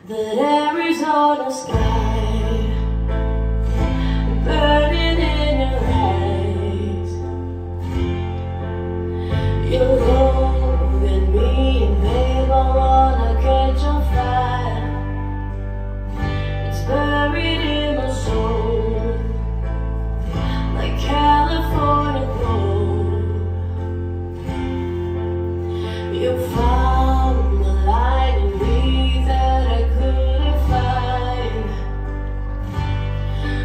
that Arizona sky burning in your eyes. You're loving me, and babe, I wanna catch on fire. It's buried in my soul, like California gold. You found the light in me that I couldn't find.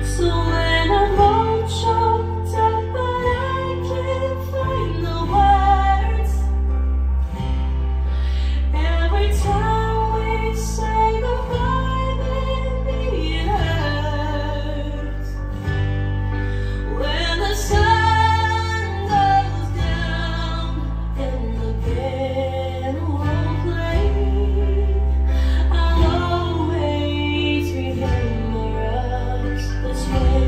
So when I'm all choked up but I can't find the words, every time we say goodbye, baby, it hurts. When the sun goes down and the band won't play, I'll always remember us this way.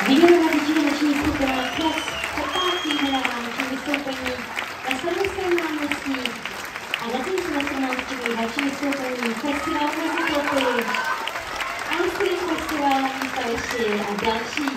Výběrová taneční skupina Kecky hrála naše vystoupení na Staroměstském náměstí a zatím se na 14 další vystoupení festival Vyvrcholení, Alpský festival na Taneční a další